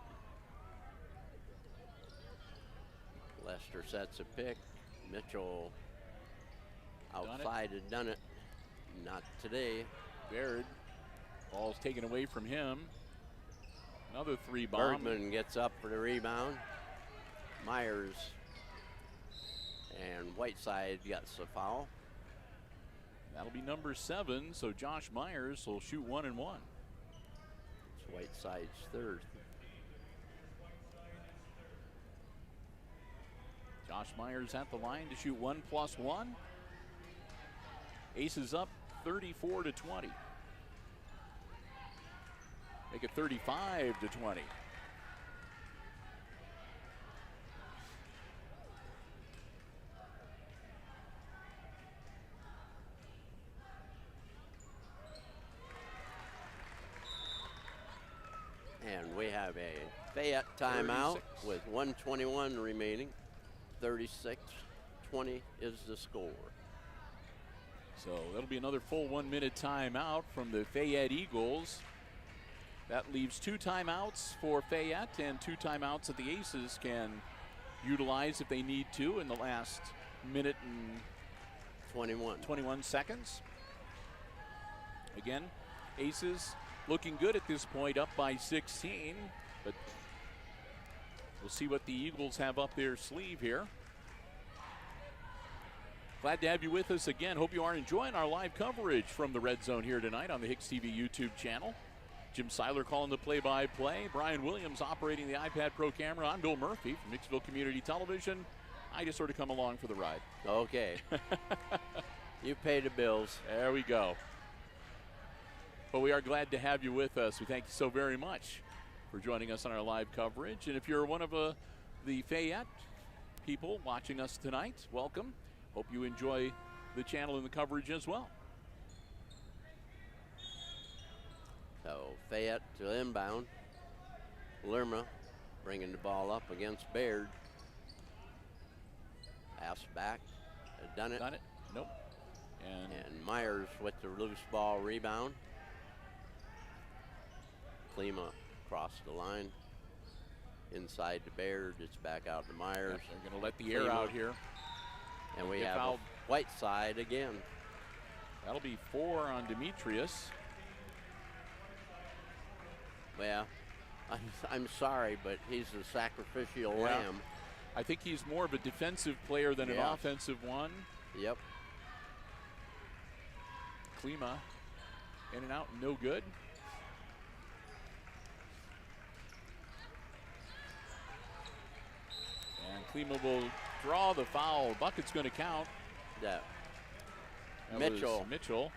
Lester sets a pick. Mitchell outside had done it. Not today. Baird. Ball's taken away from him. Another three bomb. Bergman gets up for the rebound. Myers and Whiteside gets a foul. That'll be number 7, so Josh Myers will shoot 1 and 1. It's Whiteside's third. Josh Myers at the line to shoot 1+1. Aces up 34-20. Make it 35-20. And we have a Fayette timeout 36. with 1:21 remaining. 36-20 is the score. So that'll be another full 1 minute timeout from the Fayette Eagles. That leaves 2 timeouts for Fayette and 2 timeouts that the Aces can utilize if they need to in the last minute and 21 seconds. Again, Aces looking good at this point, up by 16, but we'll see what the Eagles have up their sleeve here. Glad to have you with us again. Hope you are enjoying our live coverage from the Red Zone here tonight on the HIX-TV YouTube channel. Jim Seiler calling the play-by-play. Brian Williams operating the iPad Pro camera. I'm Bill Murphy from Hicksville Community Television. I just sort of come along for the ride. Okay. You pay the bills. There we go. But we are glad to have you with us. We thank you so very much for joining us on our live coverage. And if you're one of the Fayette people watching us tonight, welcome. Hope you enjoy the channel and the coverage as well. So Fayette to inbound. Lerma bringing the ball up against Baird. Pass back. Done it. Nope. And Myers with the loose ball rebound. Klima across the line. Inside to Baird. It's back out to Myers. Yep, they're going to let the air out here. And we have a white side again. That'll be 4 on Demetrius. Well, I'm sorry, but he's a sacrificial lamb. I think he's more of a defensive player than an offensive one. Yep. Klima in and out, no good. And Klima will draw the foul. Bucket's going to count. That Mitchell.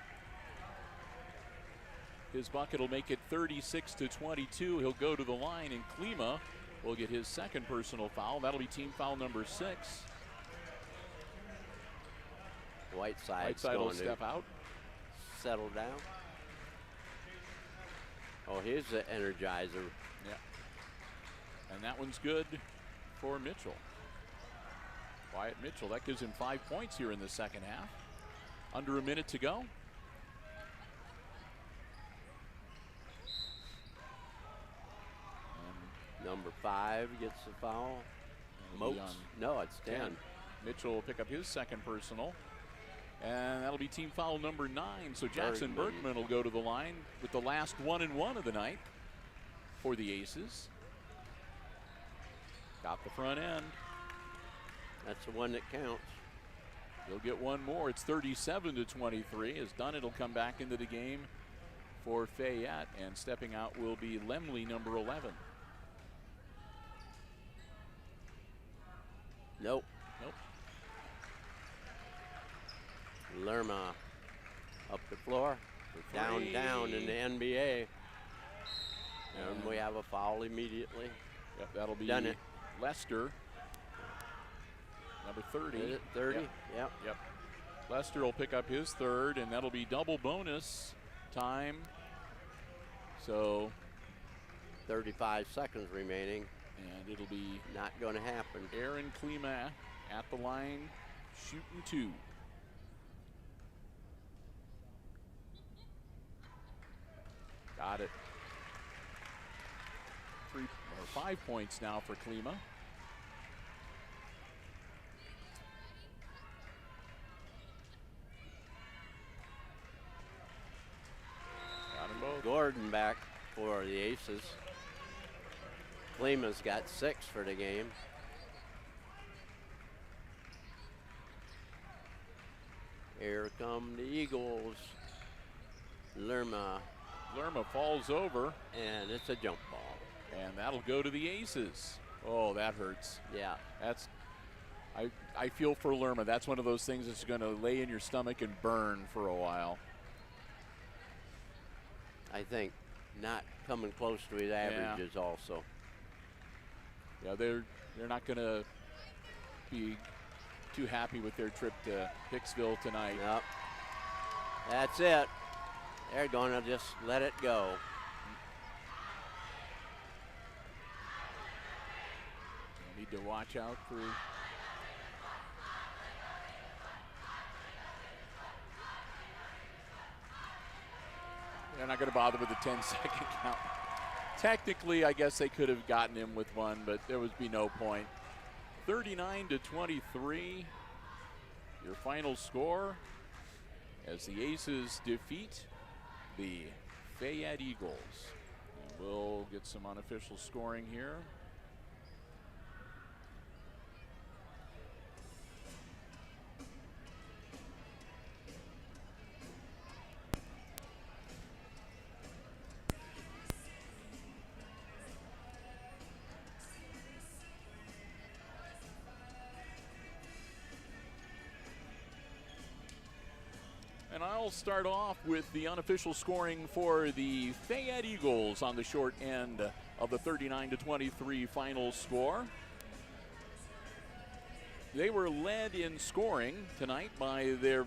His bucket will make it 36-22. He'll go to the line, and Klima will get his second personal foul. That'll be team foul number 6. Whiteside will step out. Settle down. Oh, here's the energizer. Yeah. And that one's good for Mitchell. Wyatt Mitchell, that gives him 5 points here in the second half. Under a minute to go. Number 5 gets the foul. Moats. No, it's 10. Mitchell will pick up his second personal. And that'll be team foul number 9. So Jackson Bergman will go to the line with the last 1-and-1 of the night for the Aces. Got the front end. That's the one that counts. He'll get one more. It's 37-23 as Dunnett will come back into the game for Fayette. And stepping out will be Lemley, number 11. Nope. Lerma up the floor. Down in the NBA. And we have a foul immediately. Yep, that'll be Dunnett. Lester. Number 30. Is it 30? Yep. Lester will pick up his third, and that'll be double bonus time. So 35 seconds remaining. And it'll be not going to happen. Aaron Klima at the line, shooting 2. Got it. 5 points now for Klima. Got them both. Gordon back for the Aces. Klima's got 6 for the game. Here come the Eagles. Lerma falls over. And it's a jump ball. And that'll go to the Aces. Oh, that hurts. Yeah. I feel for Lerma. That's one of those things that's going to lay in your stomach and burn for a while. I think not coming close to his averages also. Yeah, they're not going to be too happy with their trip to Hicksville tonight. Yep. That's it. They're going to just let it go. Need to watch out for. They're not going to bother with the 10-second count. Technically, I guess they could have gotten him with one, but there would be no point. 39-23, your final score as the Aces defeat the Fayette Eagles. And we'll get some unofficial scoring here. And I'll start off with the unofficial scoring for the Fayette Eagles on the short end of the 39-23 final score. They were led in scoring tonight by their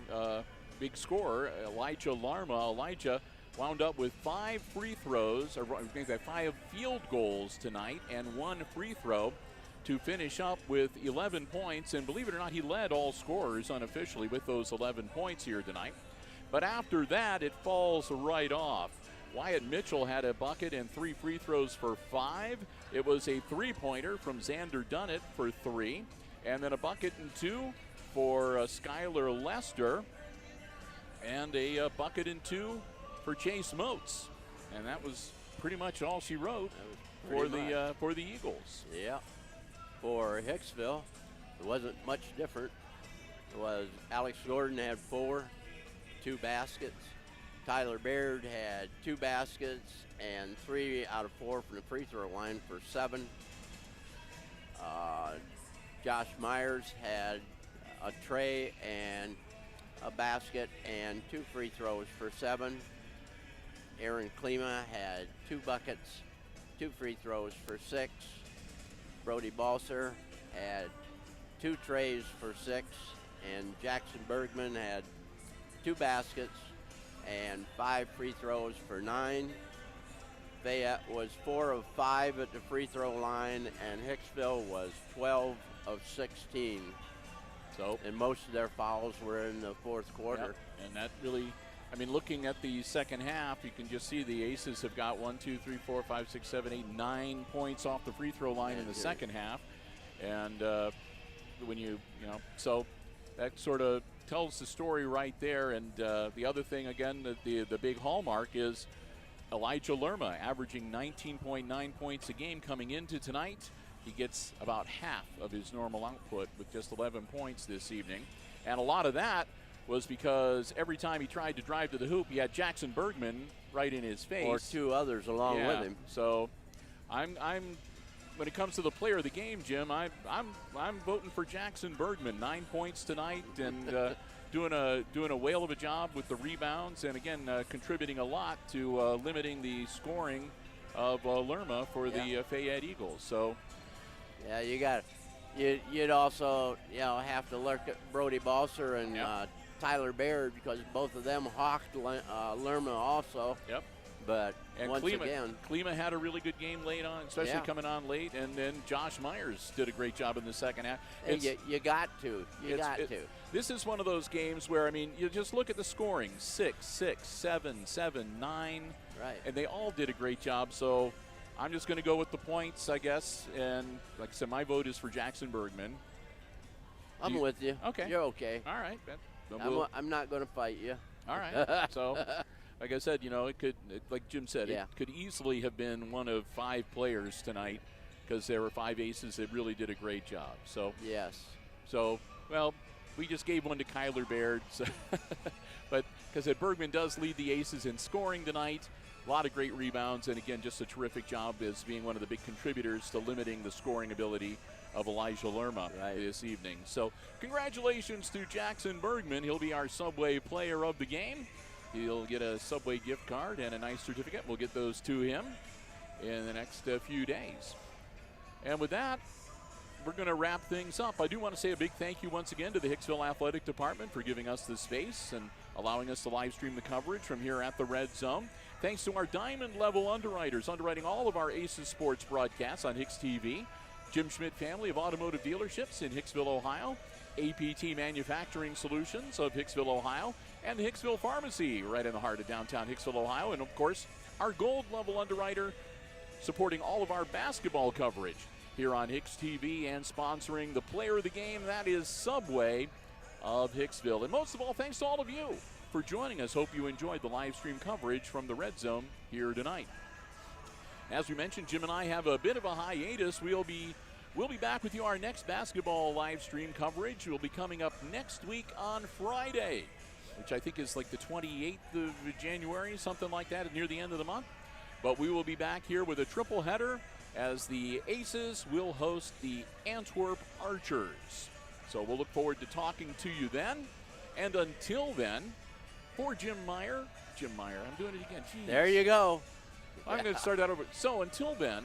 big scorer, Elijah Larma. Elijah wound up with 5 free throws, or 5 field goals tonight and 1 free throw to finish up with 11 points. And believe it or not, he led all scorers unofficially with those 11 points here tonight. But after that, it falls right off. Wyatt Mitchell had a bucket and 3 free throws for 5. It was a three-pointer from Xander Dunnett for 3. And then a bucket and 2 for Skylar Lester. And a bucket and 2 for Chase Moats. And that was pretty much all she wrote for the Eagles. Yeah. For Hicksville, it wasn't much different. It was Alex Gordon had 4, 2 baskets. Tyler Baird had 2 baskets and 3 out of 4 from the free throw line for 7. Josh Myers had a tray and a basket and 2 free throws for 7. Aaron Klima had 2 buckets, 2 free throws for 6. Brody Balser had 2 trays for 6. And Jackson Bergman had 2 baskets and 5 free throws for 9. Fayette was 4 of 5 at the free throw line, and Hicksville was 12 of 16. So, and most of their fouls were in the fourth quarter. Yep. And that really, I mean, looking at the second half, you can just see the Aces have got 1, 2, 3, 4, 5, 6, 7, 8, 9 points off the free throw line in the second half. And when you know, so that sort of tells the story right there. And the other thing, again, the big hallmark is Elijah Lerma averaging 19.9 points a game coming into tonight. He gets about half of his normal output with just 11 points this evening. And a lot of that was because every time he tried to drive to the hoop, he had Jackson Bergman right in his face. Or 2 others along with him. So I'm when it comes to the player of the game, Jim, I'm voting for Jackson Bergman. 9 points tonight and doing a whale of a job with the rebounds, and again contributing a lot to limiting the scoring of Lerma for the Fayette Eagles. So yeah, you'd also have to look at Brody Balser and Tyler Baird, because both of them hawked Lerma also. Yep. But and once again, Klima had a really good game late on, especially coming on late, and then Josh Myers did a great job in the second half. You got to. This is one of those games where, I mean, you just look at the scoring: 6, 6, 7, 7, 9, right? And they all did a great job. So I'm just going to go with the points, I guess. And like I said, my vote is for Jackson Bergman. I'm with you. Okay. You're okay. All right. I'm not going to fight you. All right. So, like I said, it could, like Jim said, it could easily have been one of 5 players tonight, because there were 5 aces that really did a great job. So yes. So, well, we just gave one to Kyler Baird. So but because Bergman does lead the aces in scoring tonight. A lot of great rebounds, and again, just a terrific job as being one of the big contributors to limiting the scoring ability of Elijah Lerma this evening. So congratulations to Jackson Bergman. He'll be our Subway player of the game. He'll get a Subway gift card and a nice certificate. We'll get those to him in the next few days. And with that, we're going to wrap things up. I do want to say a big thank you once again to the Hicksville Athletic Department for giving us the space and allowing us to live stream the coverage from here at the Red Zone. Thanks to our diamond level underwriters underwriting all of our Aces Sports broadcasts on HIX-TV. Jim Schmidt family of automotive dealerships in Hicksville, Ohio. APT Manufacturing Solutions of Hicksville, Ohio. And the Hicksville Pharmacy right in the heart of downtown Hicksville, Ohio. And of course, our gold level underwriter supporting all of our basketball coverage here on HIX-TV and sponsoring the player of the game. That is Subway of Hicksville. And most of all, thanks to all of you for joining us. Hope you enjoyed the live stream coverage from the Red Zone here tonight. As we mentioned, Jim and I have a bit of a hiatus. We'll be back with you. Our next basketball live stream coverage will be coming up next week on Friday, which I think is like the 28th of January, something like that, near the end of the month. But we will be back here with a triple header as the Aces will host the Antwerp Archers. So we'll look forward to talking to you then. And until then, for Jim Meyer, I'm doing it again. Jeez. There you go. I'm going to start that over. So until then,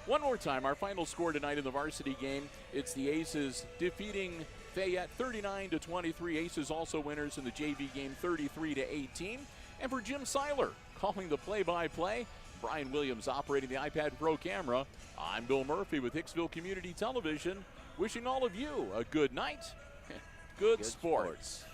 one more time, our final score tonight in the varsity game, it's the Aces defeating Fayette 39-23. Aces also winners in the JV game 33-18. And for Jim Seiler, calling the play-by-play. Brian Williams operating the iPad Pro camera. I'm Bill Murphy with Hicksville Community Television, wishing all of you a good night, good sports.